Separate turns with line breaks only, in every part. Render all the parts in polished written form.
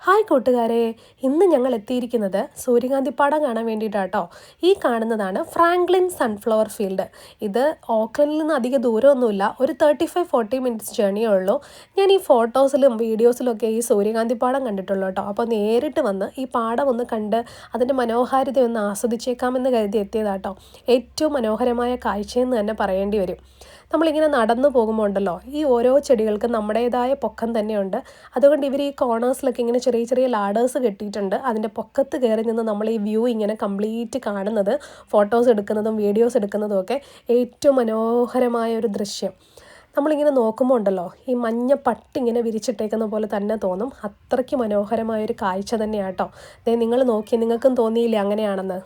Hi കൂട്ടുകാരെ, ഇന്ന് ഞങ്ങൾ എത്തിയിരിക്കുന്നത് സൂര്യകാന്തിപ്പാടം കാണാൻ വേണ്ടിയിട്ടാട്ടോ. ഈ കാണുന്നതാണ് ഫ്രാങ്ക്ലിൻ സൺഫ്ലവർ ഫീൽഡ്. ഇത് ഓക്ലൻഡിൽ നിന്ന് അധിക ദൂരമൊന്നുമില്ല, ഒരു 35-40 മിനിറ്റ്സ് ജേണിയേ ഉള്ളൂ. ഞാൻ ഈ ഫോട്ടോസിലും വീഡിയോസിലും ഒക്കെ ഈ സൂര്യകാന്തിപ്പാടം കണ്ടിട്ടുള്ളൂ കേട്ടോ. അപ്പോൾ നേരിട്ട് വന്ന് ഈ പാടം ഒന്ന് കണ്ട് അതിൻ്റെ മനോഹാരിത ഒന്ന് ആസ്വദിച്ചേക്കാമെന്ന് കരുതി എത്തിയതാട്ടോ. ഏറ്റവും മനോഹരമായ കാഴ്ചയെന്ന് തന്നെ പറയേണ്ടി വരും. നമ്മളിങ്ങനെ നടന്നു പോകുമ്പോൾ ഉണ്ടല്ലോ, ഈ ഓരോ ചെടികൾക്കും നമ്മുടേതായ പൊക്കം തന്നെയുണ്ട്. അതുകൊണ്ട് ഇവർ ഈ കോർണേഴ്സിലൊക്കെ ഇങ്ങനെ ചെറിയ ചെറിയ ലാഡേഴ്സ് കെട്ടിയിട്ടുണ്ട്. അതിൻ്റെ പൊക്കത്ത് കയറി നിന്ന് നമ്മൾ ഈ വ്യൂ ഇങ്ങനെ കംപ്ലീറ്റ് കാണുന്നത്, ഫോട്ടോസ് എടുക്കുന്നതും വീഡിയോസ് എടുക്കുന്നതും ഒക്കെ ഏറ്റവും മനോഹരമായ ഒരു ദൃശ്യം. നമ്മളിങ്ങനെ നോക്കുമ്പോൾ ഉണ്ടല്ലോ, ഈ മഞ്ഞ പട്ടിങ്ങനെ വിരിച്ചിട്ടേക്കുന്ന പോലെ തന്നെ തോന്നും. അത്രയ്ക്ക് മനോഹരമായൊരു കാഴ്ച തന്നെയാട്ടോ. ദേ നിങ്ങൾ നോക്കി, നിങ്ങൾക്കും തോന്നിയില്ലേ അങ്ങനെയാണെന്ന്?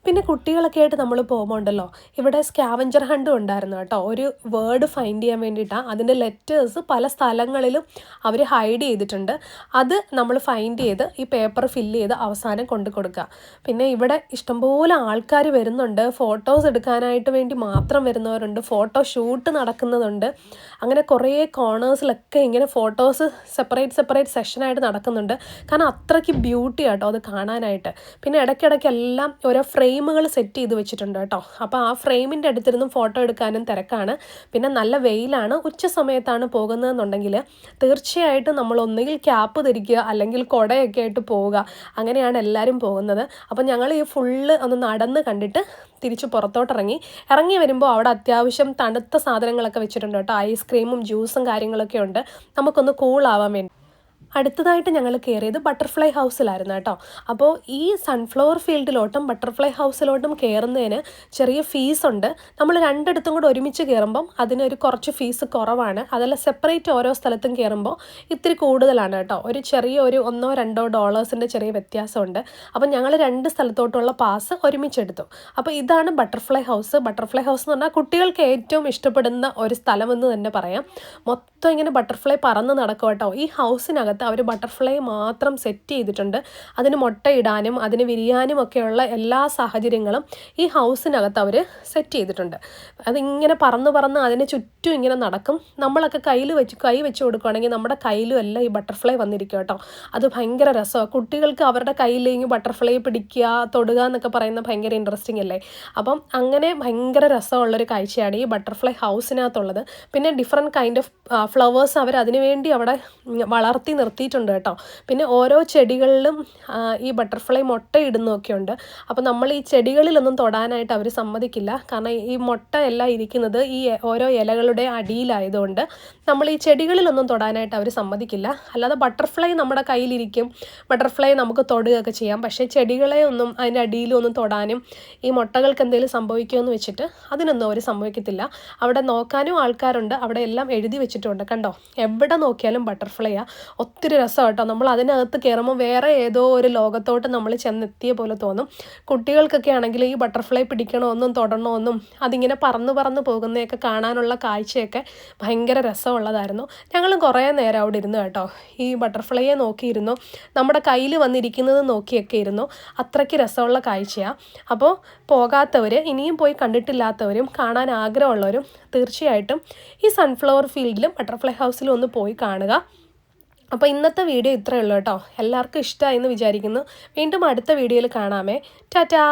പിന്നെ കുട്ടികളൊക്കെ ആയിട്ട് നമ്മൾ പോകുമ്പോൾ ഉണ്ടല്ലോ, ഇവിടെ സ്കാവഞ്ചർ ഹണ്ടും ഉണ്ടായിരുന്നു കേട്ടോ. ഒരു വേർഡ് ഫൈൻഡ് ചെയ്യാൻ വേണ്ടിയിട്ടാണ്. അതിൻ്റെ ലെറ്റേഴ്സ് പല സ്ഥലങ്ങളിലും അവർ ഹൈഡ് ചെയ്തിട്ടുണ്ട്. അത് നമ്മൾ ഫൈൻഡ് ചെയ്ത് ഈ പേപ്പർ ഫില്ല് ചെയ്ത് അവസാനം കൊണ്ടു കൊടുക്കുക. പിന്നെ ഇവിടെ ഇഷ്ടംപോലെ ആൾക്കാർ വരുന്നുണ്ട്. ഫോട്ടോസ് എടുക്കാനായിട്ട് വേണ്ടി മാത്രം വരുന്നവരുണ്ട്, ഫോട്ടോ ഷൂട്ട് നടക്കുന്നതുണ്ട്. അങ്ങനെ കുറേ കോർണേഴ്സിലൊക്കെ ഇങ്ങനെ ഫോട്ടോസ് സെപ്പറേറ്റ് സെഷനായിട്ട് നടക്കുന്നുണ്ട്. കാരണം അത്രയ്ക്ക് ബ്യൂട്ടി ആട്ടോ അത് കാണാനായിട്ട്. പിന്നെ ഇടയ്ക്കിടയ്ക്കെല്ലാം ഓരോ ഫ്രെയിമുകൾ സെറ്റ് ചെയ്ത് വെച്ചിട്ടുണ്ട് കേട്ടോ. അപ്പോൾ ആ ഫ്രെയിമിൻ്റെ അടുത്തിരുന്നും ഫോട്ടോ എടുക്കാനും തിരക്കാണ്. പിന്നെ നല്ല വെയിലാണ്. ഉച്ച സമയത്താണ് പോകുന്നതെന്നുണ്ടെങ്കിൽ തീർച്ചയായിട്ടും നമ്മൾ ഒന്നുകിൽ ക്യാപ്പ് ധരിക്കുക, അല്ലെങ്കിൽ കുടയൊക്കെ ആയിട്ട് പോവുക. അങ്ങനെയാണ് എല്ലാവരും പോകുന്നത്. അപ്പോൾ ഞങ്ങൾ ഈ ഫുള്ള് ഒന്ന് നടന്ന് കണ്ടിട്ട് തിരിച്ച് ഇറങ്ങി വരുമ്പോൾ അവിടെ അത്യാവശ്യം തണുത്ത സാധനങ്ങളൊക്കെ വെച്ചിട്ടുണ്ട് കേട്ടോ. ഐസ്ക്രീമും ജ്യൂസും കാര്യങ്ങളൊക്കെ ഉണ്ട്, നമുക്കൊന്ന് കൂളാവാൻ വേണ്ടി. അടുത്തതായിട്ട് ഞങ്ങൾ കയറിയത് ബട്ടർഫ്ലൈ ഹൗസിലായിരുന്നു കേട്ടോ. അപ്പോൾ ഈ സൺഫ്ലവർ ഫീൽഡിലോട്ടും ബട്ടർഫ്ലൈ ഹൗസിലോട്ടും കയറുന്നതിന് ചെറിയ ഫീസുണ്ട്. നമ്മൾ രണ്ടിടത്തും കൂടെ ഒരുമിച്ച് കയറുമ്പം അതിനൊരു കുറച്ച് ഫീസ് കുറവാണ്. അതല്ല സെപ്പറേറ്റ് ഓരോ സ്ഥലത്തും കയറുമ്പോൾ ഇത്തിരി കൂടുതലാണ് കേട്ടോ. ഒരു ചെറിയ $1-2 ചെറിയ വ്യത്യാസമുണ്ട്. അപ്പം ഞങ്ങൾ രണ്ട് സ്ഥലത്തോട്ടുള്ള പാസ് ഒരുമിച്ചെടുത്തു. അപ്പോൾ ഇതാണ് ബട്ടർഫ്ലൈ ഹൗസ്. ബട്ടർഫ്ലൈ ഹൗസ് എന്ന് പറഞ്ഞാൽ കുട്ടികൾക്ക് ഏറ്റവും ഇഷ്ടപ്പെടുന്ന ഒരു സ്ഥലമെന്ന് തന്നെ പറയാം. മൊത്തം ഇങ്ങനെ ബട്ടർഫ്ലൈ പറന്ന് നടക്കും കേട്ടോ. ഈ ഹൗസിനകത്ത് അവർ ബട്ടർഫ്ലൈ മാത്രം സെറ്റ് ചെയ്തിട്ടുണ്ട്. അതിന് മുട്ടയിടാനും അതിന് വിരിയാനും ഒക്കെയുള്ള എല്ലാ സാഹചര്യങ്ങളും ഈ ഹൗസിനകത്ത് അവർ സെറ്റ് ചെയ്തിട്ടുണ്ട്. അതിങ്ങനെ പറന്ന് അതിന് ചുറ്റും ഇങ്ങനെ നടക്കും. നമ്മളൊക്കെ കൈ വെച്ച് കൊടുക്കുകയാണെങ്കിൽ നമ്മുടെ കയ്യിലും എല്ലാം ഈ ബട്ടർഫ്ലൈ വന്നിരിക്കും കേട്ടോ. അത് ഭയങ്കര രസമാണ്. കുട്ടികൾക്ക് അവരുടെ കയ്യിലേക്ക് ബട്ടർഫ്ലൈ പിടിക്കുക, തൊടുക എന്നൊക്കെ പറയുന്നത് ഭയങ്കര ഇൻട്രസ്റ്റിംഗ് അല്ലേ. അപ്പം അങ്ങനെ ഭയങ്കര രസമുള്ളൊരു കാഴ്ചയാണ് ഈ ബട്ടർഫ്ലൈ ഹൗസിനകത്തുള്ളത്. പിന്നെ ഡിഫറെൻറ്റ് കൈൻഡ് ഓഫ് ഫ്ലവേഴ്സ് അവർ അതിനു വേണ്ടി അവിടെ വളർത്തി നിർത്തിയിട്ടുണ്ട് കേട്ടോ. പിന്നെ ഓരോ ചെടികളിലും ഈ ബട്ടർഫ്ലൈ മുട്ടയിടുന്നൊക്കെ ഉണ്ട്. അപ്പോൾ നമ്മൾ ഈ ചെടികളിലൊന്നും തൊടാനായിട്ട് അവർ സമ്മതിക്കില്ല. കാരണം ഈ മുട്ട എല്ലാം ഇരിക്കുന്നത് ഈ ഓരോ ഇലകളുടെ അടിയിലായതുകൊണ്ട് നമ്മൾ ഈ ചെടികളിലൊന്നും തൊടാനായിട്ട് അവർ സമ്മതിക്കില്ല. അല്ലാതെ ബട്ടർഫ്ലൈ നമ്മുടെ കയ്യിലിരിക്കും, ബട്ടർഫ്ലൈ നമുക്ക് തൊടുകയൊക്കെ ചെയ്യാം. പക്ഷേ ചെടികളെ ഒന്നും അതിൻ്റെ അടിയിലൊന്നും തൊടാനും ഈ മുട്ടകൾക്ക് എന്തെങ്കിലും സംഭവിക്കുമെന്ന് വെച്ചിട്ട് അതിനൊന്നും അവർ സമ്മതിക്കത്തില്ല. അവിടെ നോക്കാനും ആൾക്കാരുണ്ട്, അവിടെ എല്ലാം എഴുതി വെച്ചിട്ടുണ്ട് കണ്ടോ. എവിടെ നോക്കിയാലും ബട്ടർഫ്ലൈയാണ്. ഒത്തിരി രസം കേട്ടോ. നമ്മൾ അതിനകത്ത് കയറുമ്പോൾ വേറെ ഏതോ ഒരു ലോകത്തോട്ട് നമ്മൾ ചെന്നെത്തിയ പോലെ തോന്നും. കുട്ടികൾക്കൊക്കെ ആണെങ്കിൽ ഈ ബട്ടർഫ്ലൈ പിടിക്കണമെന്നും തൊടണമെന്നും അതിങ്ങനെ പറന്ന് പോകുന്നതൊക്കെ കാണാനുള്ള കാഴ്ചയൊക്കെ ഭയങ്കര രസമുള്ളതായിരുന്നു. ഞങ്ങളും കുറേ നേരം അവിടെ ഇരുന്നു കേട്ടോ. ഈ ബട്ടർഫ്ലൈയെ നോക്കിയിരുന്നു, നമ്മുടെ കയ്യിൽ വന്നിരിക്കുന്നത് നോക്കിയൊക്കെ ഇരുന്നു. അത്രയ്ക്ക് രസമുള്ള കാഴ്ചയാണ്. അപ്പോൾ പോകാത്തവർ, ഇനിയും പോയി കണ്ടിട്ടില്ലാത്തവരും കാണാൻ ആഗ്രഹമുള്ളവരും തീർച്ചയായിട്ടും ഈ സൺഫ്ലവർ ഫീൽഡിലും ബട്ടർഫ്ലൈ ഹൗസിലും ഒന്ന് പോയി കാണുക. അപ്പോൾ ഇന്നത്തെ വീഡിയോ ഇത്രയേ ഉള്ളൂ കേട്ടോ. എല്ലാവർക്കും ഇഷ്ടമായി എന്ന് വിചാരിക്കുന്നു. വീണ്ടും അടുത്ത വീഡിയോയിൽ കാണാമേ. ടാറ്റാ.